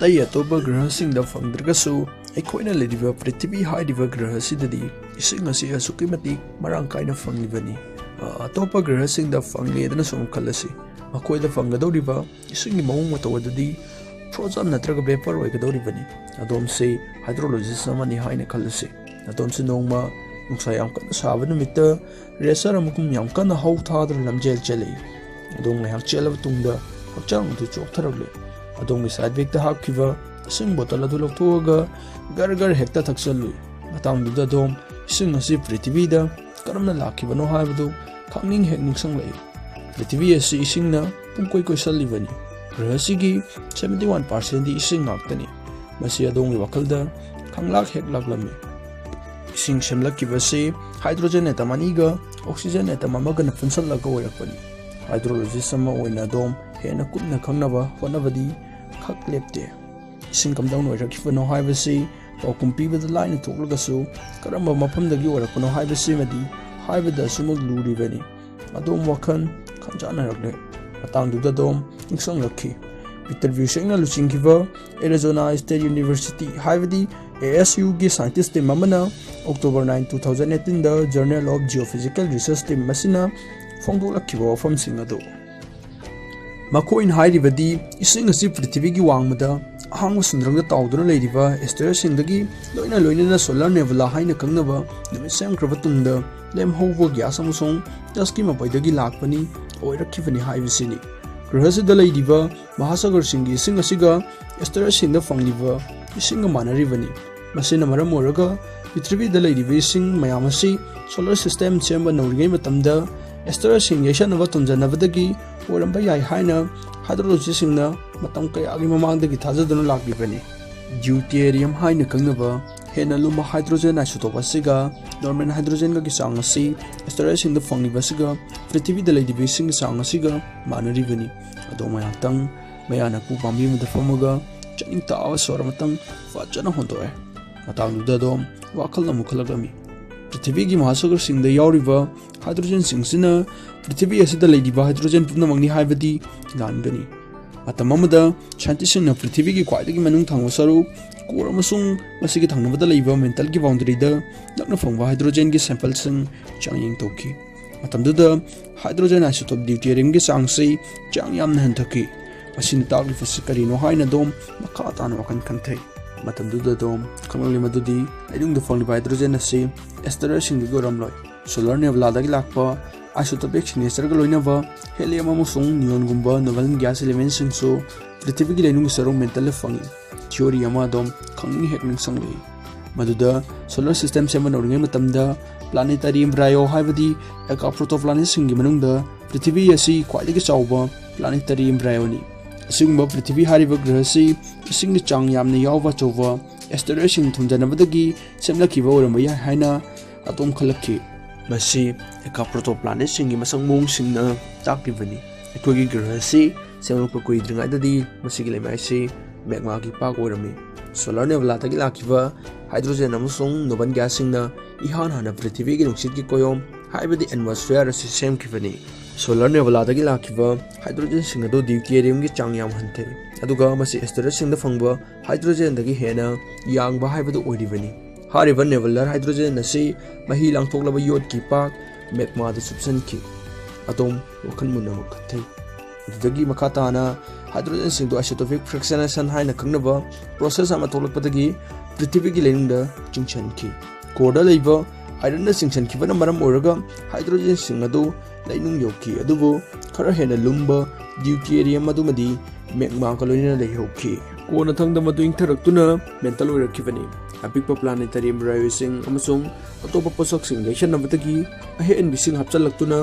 अतई अतोप ग्रहसिंग फंगद्रगसु अखोइना लेदिबा पृथ्वी हाइदिबा ग्रहसिददि इसिंग असि असुकी मतिक मरांग काइना फंगलिबनी अतोप ग्रहसिंग फंगलेदना सुम खलसि मखोइदा फंगदौरिबा इसिंगी मौंग मतवददि frozen नत्रगा vapour ओइगदौरिबनी अदोमसे hydrologist अमनि हाइना खलसि अदोमसे Nongma नुंसा याम कन्ना साबा नुमित्ता रेसर अमुकुम याम कन्ना हौ थादर लमजेल चले अदोम ngayak chelaba tungda hakchang du choktharagle adong side bag ta hakkiba sing bottle adu loktoga gar hekta thaksallu matang du dom sing asi prithvi da karamna lakhibano haibadu khangning hek ningsang lai prithvi asi isingna pungkoi koi salibani grahasigi 71% di ising ngaktani masi adong wakalda khanglak hek laklami ising semlakiba se hydrogen atomaniga oxygen atomamaga na punsallaga oirakpani hydrologist दम हेन कुन खंगनब होनबदी खक लेपते इसिंग कमदाउन ओइरखिबनो हाइबसि पाउकुम पीबद line थोकलगसु करम मफमदगी ओइरखनो हाइबसि मदि हाइबदा सुमुग लुरिबनी अदोम वखन खंजाना रगले अतांगदुदा दोम इंसंग रखि Peter व्यूसेंगना लुचिंगिबा एरिजोना स्टेट यूनिवर्सिटी हाइबदी ASU गी साइंटिस्ट टीम अमना अक्टोबर 9 2018 दा journal of geophysical research team मसिना फोंदोलखिबा वफमसिंग अदु मखोइन हाइरिबदी इसिंग असि पृथ्वीगी वांगमदा अहांग सुंदरंग ताउदुना लेरिबा एस्टेरॉइड्ससिंगदगी लोइना सोलर नेबुला हाइना कंगनबा नुमित सेमख्रबा तुंगदा लेमहौबो ग्यास अमसों दसकी मपैदगी लाकपनी ओइरखिबनी हाइबसिनी ग्रहसिदा लेरिबा महासागरसिंगी इसिंग असिगा एस्टेरॉइड्ससिंगदा फंगलिबा इसिंग मानरिबनी मसिना मरम ओरगा पृथ्वीदा लेरिबा इसिंग मयामसि सोलर सिस्टम सेम्बा नौरिगै मतमदा एस्टेरॉइड्ससिंग यैसनबा तुंजनबदगी ओरंबा याय हाइना हाइड्रोलॉजिस्टसिंगना मतम कयागी ममांगदगी थाजदुना लाक्लिबनी ड्यूटेरियम हाइना कंगनबा हेना Luma hydrogen isotope असिगा normal hydrogen गी चांग असि एस्टेरॉइड्ससिंगदा फंगिबसिगा पृथ्वीदा लेदिबि सिंग चांग असिगा मानरिबनी अदो मयातंग मयाना कु पांबी मदा फमगा चनिंग तावा सोरमतंग फजना होंदोए मतांगदुदा दोम वाखल मुखलगमी पृथ्वी की महासागर सिंह यावरिबा हाइड्रोजन सिंह पृथ्वी असिदा लेदिबा हाइड्रोजन पुनमंगनी हाइबदी लानगनी मतम अमदा साइंटिस्टसिंग पृथ्वी की ख्वाइदगी मनुंग थांगबा सरुक कोर अमसुंग मसिगी थांगनबदा लेइबा मेंटल की बाउंड्रीदा नक्ना फंगबा हाइड्रोजन की सैंपल्सिंग चांगिंग तोखी मतमदुदा हाइड्रोजन आइसोटोप ड्यूटेरियम की चांगसे चांग यामना हंथकी मसिन तागलिफस करिनो हाइना दोम मखा तान वखन खंथै मतमदुदा दोम खंगलि मदुदी आइदुंग द फंगलिबा हाइड्रोजन असि एस्टेरॉइड्ससिंग गोरमलोय सोलर नेबुलादगी लाकपा आइसोटोपिक नेचरगा लोइनबा हेलियम अमसुंग नियोनगुंबा नोबल गैस एलिमेंट्ससिंगसु पृथ्वीगी लेनुंग सरुंग मेंटल फंगी थ्योरी अमा दोम खंगनि हेकनिंग संगले मदुदा सोलर सिस्टम सेम नौरिंगै मतमदा प्लानेटरी एम्ब्रायो हाइबदी एका प्रोटोप्लानेटसिंगी मनुंगदा पृथ्वी असि ख्वाइदगी चाउबा प्लानेटरी एम्ब्रायोनी असिगुंबा पृथ्वी हारिबा ग्रहसि इसिंग चांग यामना यावबा चौबा एस्टेरॉइड्ससिंग थुंजनबदगी सेमलखिबा ओरमबा याय हाइना अतोम खलखि मसी एका प्रोटोप्लानेटसिंगी मसंग मोंगसिंगना ताक्लिबनी अखोगी ग्रहसि सेमलप कुइद्रिंगाइददी मसिगी लेमाइसि मैग्मा की पाक ओरमी सोलर नेबुलादगी लाखिबा हाइड्रोजन अमसुंग नोबल गैससिंगना इहान हाना पृथ्वी की नुंसित की कोयम हाइबदी एटमॉस्फेयर असि सेमखिबनी सोलर नेबुलादगी लाखिबा हाइड्रोजन सिंग अदो ड्यूटेरियम की चांग याम हंथे अदुगा मसी एस्टेरॉइड्ससिंगदा फंगबा हाइड्रोजनदगी हेना यांगबा हाइबदु ओइरिबनी हारिबा नेबुलर हाइड्रोजन असि मही लांथोकलबा योद की पाक मैग्मादा सुपसनखि अतोम वखन मुनम खथै अदुदगी मखाताना हाइड्रोजन सिंगदो आइसोटोपिक फ्रैक्शनेशन हाइना खंगनबा प्रोसेस अमा थोलकपदगी पृथ्वी की लेनुंगदा चिंगछनखि कोरदा लेबा आयरन चिंगछनखिबना मरम ओरगा हाइड्रोजन सिंग अदु लेनुंग योखि अदुबो खरा हेना लुंबा ड्यूटेरियम अदुमदी मैग्मा का लोइना लेहोखि कोना थंगदा मदु इंथरक्तुना मेंटल ओरखिबनी अपिकपा प्लानेटरी एम्ब्रायोसिंग अमसुंग अतोपा पोसकसिंग लेशनबदगी अहेन बिसिंग हपचलक्तुना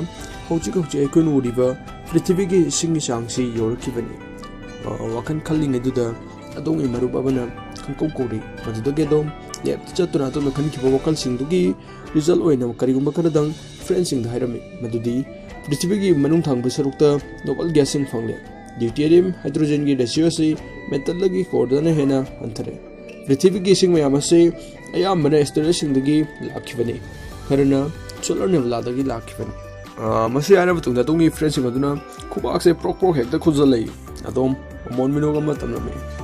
हौजिक अखोइन उरिबा पृथ्वी की इसिंगी चांगसि योरखिबनी वखन खल्लिङैदुदा अदोंगि मरुप अबना खंकौ कोरि मदुदगे दोम लेप चतुना तो खनखिबा वखलसिंगदुगी रिजल्ट ओइना करिगुंबा खरदंग फ्रेंडसिंग हाइरमी मदुदी पृथ्वी की मनुंग थांगबा सरुकता नोबल गैसिंग फंगले ड्यूटेरियम हाइड्रोजन की रेशियो से मेंटलगी कोरदना हेना अंतरे पृथ्वी की इसिंग मयामसे अयामबना एस्टेरॉइड्ससिंगदगी लाखिबनी खरना सोलर नेबुलादगी लाखिबनी मसे आना बतुंदा तोंगी फ्रेंडसिंग अदुना खुबाक से प्रोक हेक्ता खुजलई अदोम मोन मिनोग अमा तमनमे